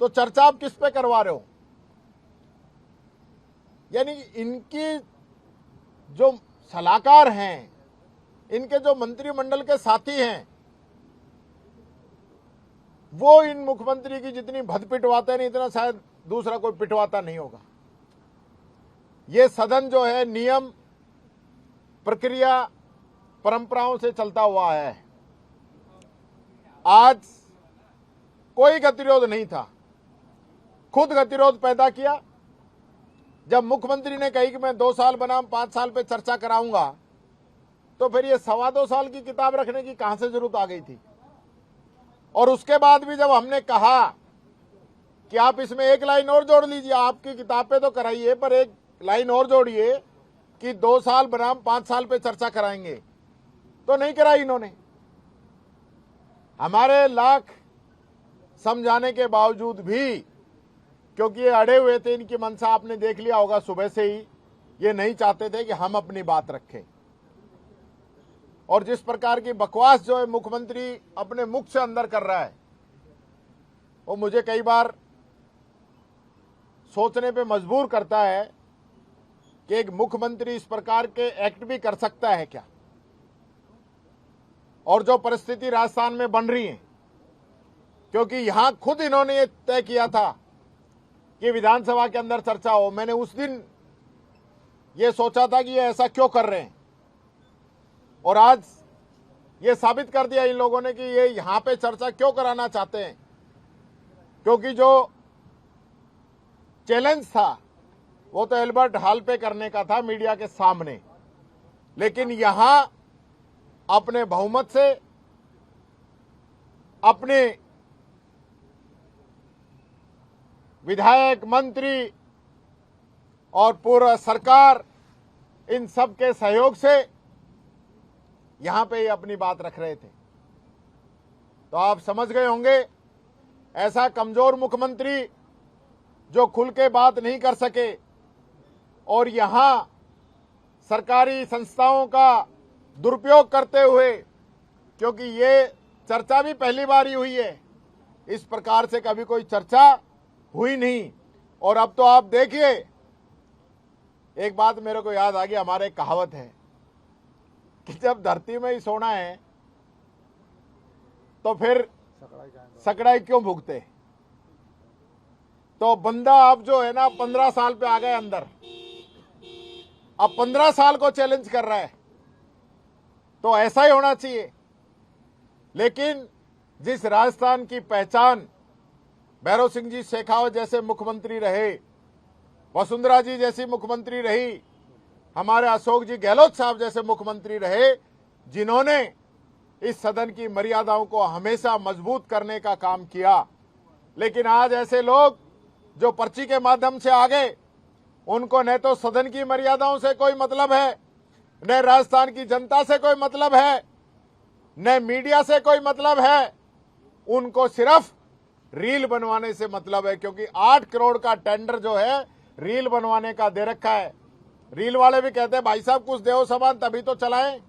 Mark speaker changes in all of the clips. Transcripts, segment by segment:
Speaker 1: तो चर्चा आप किस पे करवा रहे हो? यानी इनकी जो सलाहकार हैं, इनके जो मंत्रिमंडल के साथी हैं, वो इन मुख्यमंत्री की जितनी भद पिटवाते नहीं, इतना शायद दूसरा कोई पिटवाता नहीं होगा। ये सदन जो है नियम, प्रक्रिया, परंपराओं से चलता हुआ है। आज कोई गतिरोध नहीं था, खुद गतिरोध पैदा किया। जब मुख्यमंत्री ने कही कि मैं 2 साल बनाम 5 साल पे चर्चा कराऊंगा, तो फिर ये 2.25 साल की किताब रखने की कहां से जरूरत आ गई थी? और उसके बाद भी जब हमने कहा कि आप इसमें एक लाइन और जोड़ लीजिए, आपकी किताब पे तो कराइए, पर एक लाइन और जोड़िए कि 2 साल बनाम 5 साल पे चर्चा कराएंगे, तो नहीं कराई इन्होंने। हमारे लाख समझाने के बावजूद भी, क्योंकि ये अड़े हुए थे, इनकी मंशा आपने देख लिया होगा सुबह से ही, ये नहीं चाहते थे कि हम अपनी बात रखें। और जिस प्रकार की बकवास जो है मुख्यमंत्री अपने मुख से अंदर कर रहा है, वो मुझे कई बार सोचने पे मजबूर करता है कि एक मुख्यमंत्री इस प्रकार के एक्ट भी कर सकता है क्या? और जो परिस्थिति राजस्थान में बन रही है, क्योंकि यहां खुद इन्होंने ये तय किया था कि विधानसभा के अंदर चर्चा हो। मैंने उस दिन ये सोचा था कि ये ऐसा क्यों कर रहे हैं, और आज ये साबित कर दिया इन लोगों ने कि ये यहां पे चर्चा क्यों कराना चाहते हैं। क्योंकि जो चैलेंज था वो तो एल्बर्ट हॉल पे करने का था, मीडिया के सामने, लेकिन यहां अपने बहुमत से, अपने विधायक, मंत्री और पूरा सरकार, इन सब के सहयोग से यहां पे अपनी बात रख रहे थे। तो आप समझ गए होंगे, ऐसा कमजोर मुख्यमंत्री जो खुल के बात नहीं कर सके और यहां सरकारी संस्थाओं का दुरुपयोग करते हुए, क्योंकि ये चर्चा भी पहली बार ही हुई है, इस प्रकार से कभी कोई चर्चा हुई नहीं। और अब तो आप देखिए, एक बात मेरे को याद आ गई, हमारे एक कहावत है कि जब धरती में ही सोना है तो फिर सकड़ाई क्यों भुगते? तो बंदा अब जो है ना 15 साल पे आ गए अंदर, अब 15 साल को चैलेंज कर रहा है, तो ऐसा ही होना चाहिए। लेकिन जिस राजस्थान की पहचान भैरव सिंह जी शेखावत जैसे मुख्यमंत्री रहे, वसुंधरा जी जैसी मुख्यमंत्री रही, हमारे अशोक जी गहलोत साहब जैसे मुख्यमंत्री रहे, जिन्होंने इस सदन की मर्यादाओं को हमेशा मजबूत करने का काम किया। लेकिन आज ऐसे लोग जो पर्ची के माध्यम से आ गए, उनको न तो सदन की मर्यादाओं से कोई मतलब है, न राजस्थान की जनता से कोई मतलब है, न मीडिया से कोई मतलब है। उनको सिर्फ रील बनवाने से मतलब है, क्योंकि 8 करोड़ का टेंडर जो है रील बनवाने का दे रखा है। रील वाले भी कहते हैं भाई साहब कुछ देओ सामान तभी तो चलाएं।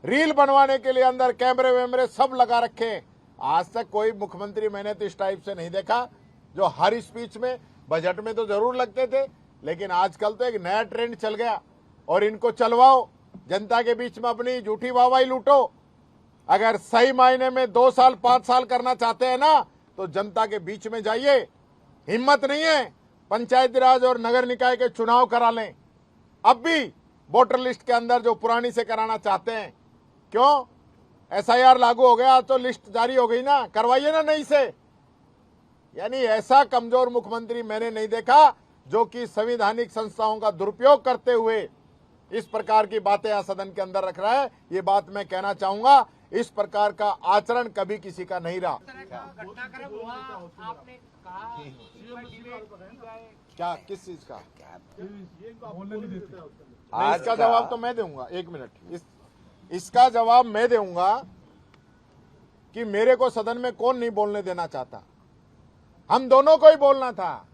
Speaker 1: रील बनवाने के लिए अंदर कैमरे वैमरे सब लगा रखे। आज तक कोई मुख्यमंत्री मैंने तो इस टाइप से नहीं देखा, जो हर स्पीच में, बजट में तो जरूर लगते थे, लेकिन आजकल तो एक नया ट्रेंड चल गया। और इनको चलवाओ, जनता के बीच में अपनी झूठी वाहवाही लूटो। अगर सही मायने में 2 साल 5 साल करना चाहते हैं ना, तो जनता के बीच में जाइए। हिम्मत नहीं है, पंचायती राज और नगर निकाय के चुनाव करा लें। अब भी वोटर लिस्ट के अंदर जो पुरानी से कराना चाहते हैं, क्यों? एसआईआर लागू हो गया तो लिस्ट जारी हो गई ना, करवाइए ना नई से। यानी ऐसा कमजोर मुख्यमंत्री मैंने नहीं देखा, जो कि संवैधानिक संस्थाओं का दुरुपयोग करते हुए इस प्रकार की बातें यहां सदन के अंदर रख रहा है। ये बात मैं कहना चाहूंगा, इस प्रकार का आचरण कभी किसी का नहीं रहा।
Speaker 2: घटनाक्रम हुआ, आपने कहा
Speaker 1: क्या, किस चीज का?
Speaker 3: आज
Speaker 1: इसका जवाब तो मैं दूंगा, 1 मिनट। इसका जवाब मैं दूंगा कि मेरे को सदन में कौन नहीं बोलने देना चाहता। हम दोनों को ही बोलना था।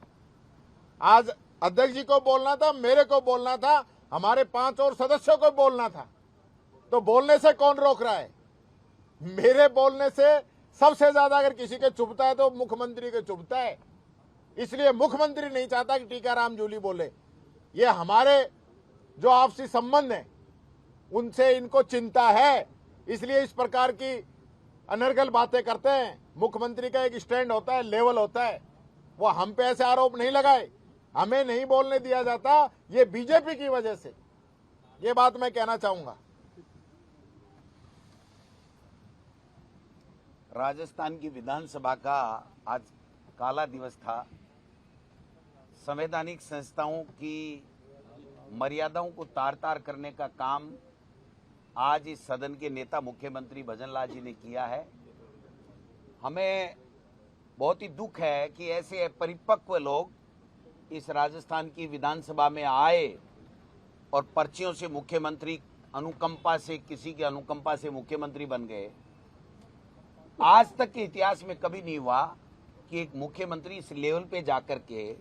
Speaker 1: आज अध्यक्ष जी को बोलना था, मेरे को बोलना था, हमारे 5 और सदस्यों को बोलना था। तो बोलने से कौन रोक रहा है? मेरे बोलने से सबसे ज्यादा अगर किसी के चुभता है तो मुख्यमंत्री के चुभता है। इसलिए मुख्यमंत्री नहीं चाहता कि टीकाराम जूली बोले। ये हमारे जो आपसी संबंध है उनसे इनको चिंता है, इसलिए इस प्रकार की अनर्गल बातें करते हैं। मुख्यमंत्री का एक स्टैंड होता है, लेवल होता है, वो हम पे ऐसे आरोप नहीं लगाए। हमें नहीं बोलने दिया जाता, ये बीजेपी की वजह से। ये बात मैं कहना चाहूंगा।
Speaker 3: राजस्थान की विधानसभा का आज काला दिवस था। संवैधानिक संस्थाओं की मर्यादाओं को तार तार करने का काम आज इस सदन के नेता मुख्यमंत्री भजनलाल जी ने किया है। हमें बहुत ही दुख है कि ऐसे परिपक्व लोग इस राजस्थान की विधानसभा में आए और पर्चियों से मुख्यमंत्री, अनुकंपा से, किसी के अनुकंपा से मुख्यमंत्री बन गए। आज तक के इतिहास में कभी नहीं हुआ कि एक मुख्यमंत्री इस लेवल पे जाकर के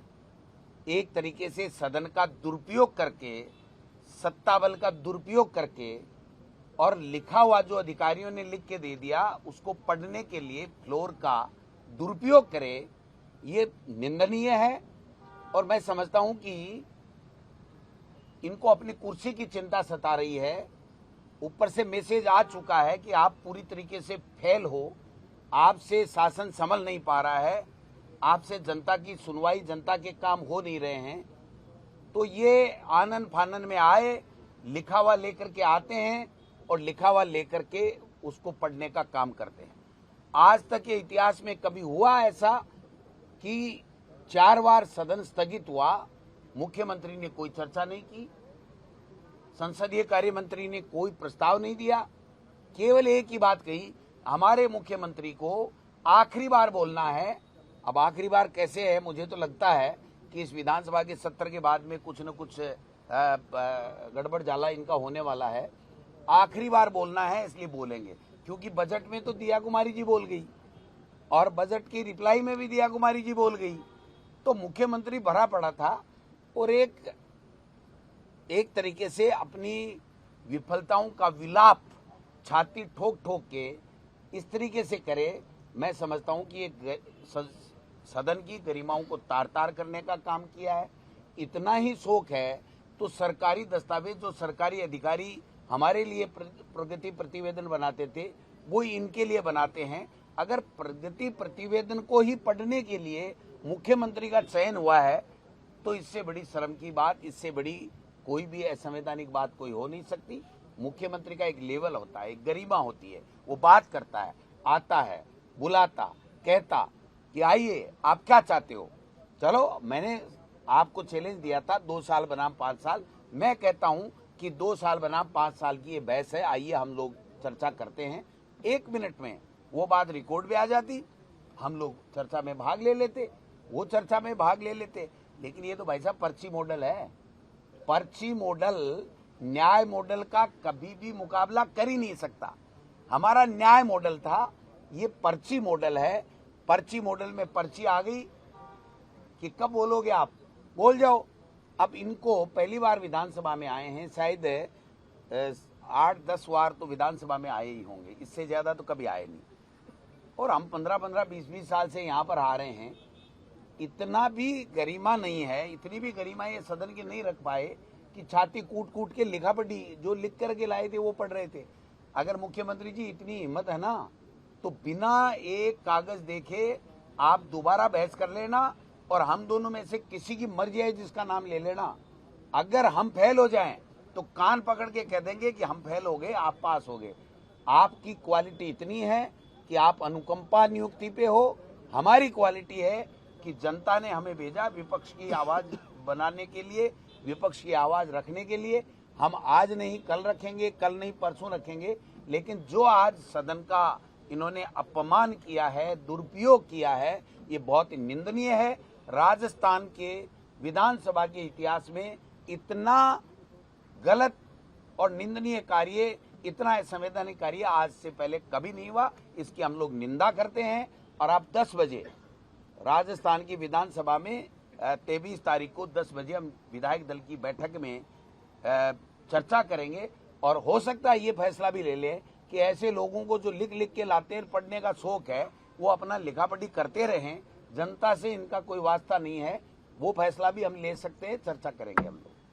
Speaker 3: एक तरीके से सदन का दुरुपयोग करके, सत्ता बल का दुरुपयोग करके और लिखा हुआ जो अधिकारियों ने लिख के दे दिया उसको पढ़ने के लिए फ्लोर का दुरुपयोग करे। ये निंदनीय है और मैं समझता हूं कि इनको अपनी कुर्सी की चिंता सता रही है। ऊपर से मैसेज आ चुका है कि आप पूरी तरीके से फेल हो, आपसे शासन संभल नहीं पा रहा है, आपसे जनता की सुनवाई, जनता के काम हो नहीं रहे हैं। तो ये आनन फानन में आए, लिखा हुआ लेकर के आते हैं और लिखा हुआ लेकर के उसको पढ़ने का काम करते हैं। आज तक के इतिहास में कभी हुआ ऐसा कि 4 बार सदन स्थगित हुआ, मुख्यमंत्री ने कोई चर्चा नहीं की, संसदीय कार्य मंत्री ने कोई प्रस्ताव नहीं दिया, केवल एक ही बात कही, हमारे मुख्यमंत्री को आखिरी बार बोलना है। अब आखिरी बार कैसे है, मुझे तो लगता है कि इस विधानसभा के सत्र के बाद में कुछ न कुछ गड़बड़ जाला इनका होने वाला है। आखिरी बार बोलना है इसलिए बोलेंगे, क्योंकि बजट में तो दिया कुमारी जी बोल गई और बजट की रिप्लाई में भी दिया कुमारी जी बोल गई। तो मुख्यमंत्री भरा पड़ा था और एक तरीके से अपनी विफलताओं का विलाप छाती ठोक ठोक के इस तरीके से करे। मैं समझता हूं कि ये सदन की गरिमाओं को तार तार करने का काम किया है। इतना ही शौक है तो सरकारी दस्तावेज जो सरकारी अधिकारी हमारे लिए प्रगति प्रतिवेदन बनाते थे वो इनके लिए बनाते हैं। अगर प्रगति प्रतिवेदन को ही पढ़ने के लिए मुख्यमंत्री का चयन हुआ है तो इससे बड़ी शर्म की बात, इससे बड़ी कोई भी असंवैधानिक बात कोई हो नहीं सकती। मुख्यमंत्री का एक लेवल होता है, एक गरिमा होती है, वो बात करता है, आता है, बुलाता, कहता कि आइए आप क्या चाहते हो। चलो मैंने आपको चैलेंज दिया था 2 साल बनाम 5 साल, मैं कहता हूं कि 2 साल बनाम 5 साल की ये बहस है, आइए हम लोग चर्चा करते हैं। 1 मिनट में वो बात रिकॉर्ड में आ जाती, हम लोग चर्चा में भाग ले लेते, वो चर्चा में भाग ले लेते। लेकिन ये तो भाई साहब पर्ची मॉडल है। पर्ची मॉडल न्याय मॉडल का कभी भी मुकाबला कर ही नहीं सकता। हमारा न्याय मॉडल था, ये पर्ची मॉडल है। पर्ची मॉडल में पर्ची आ गई कि कब बोलोगे आप, बोल जाओ। अब इनको पहली बार विधानसभा में आए हैं, शायद 8-10 बार तो विधानसभा में आए ही होंगे, इससे ज्यादा तो कभी आए नहीं। और हम 15-15, 20-20 साल से यहाँ पर आ रहे हैं। इतना भी गरिमा नहीं है, इतनी भी गरिमा ये सदन की नहीं रख पाए कि छाती कूट कूट के लिखा पढ़ी, जो लिख करके लाए थे वो पढ़ रहे थे। अगर मुख्यमंत्री जी इतनी हिम्मत है ना तो बिना एक कागज देखे आप दोबारा बहस कर लेना और हम दोनों में से किसी की मर्जी है जिसका नाम ले लेना। अगर हम फेल हो जाएं तो कान पकड़ के कह देंगे कि हम फेल हो गए, आप पास हो गए। आपकी क्वालिटी इतनी है कि आप अनुकंपा नियुक्ति पे हो, हमारी क्वालिटी है कि जनता ने हमें भेजा विपक्ष की आवाज बनाने के लिए, विपक्ष की आवाज रखने के लिए। हम आज नहीं कल रखेंगे, कल नहीं परसों रखेंगे, लेकिन जो आज सदन का इन्होंने अपमान किया है, दुरुपयोग किया है, ये बहुत निंदनीय है। राजस्थान के विधानसभा के इतिहास में इतना गलत और निंदनीय कार्य, इतना असंवैधानिक कार्य आज से पहले कभी नहीं हुआ। इसकी हम लोग निंदा करते हैं। और आप 10 बजे राजस्थान की विधानसभा में 23 तारीख को 10 बजे हम विधायक दल की बैठक में चर्चा करेंगे और हो सकता है ये फैसला भी ले लें कि ऐसे लोगों को जो लिख लिख के लाते हैं, पढ़ने का शौक है, वो अपना लिखा पढ़ी करते रहें। जनता से इनका कोई वास्ता नहीं है। वो फैसला भी हम ले सकते हैं, चर्चा करेंगे हम लोग।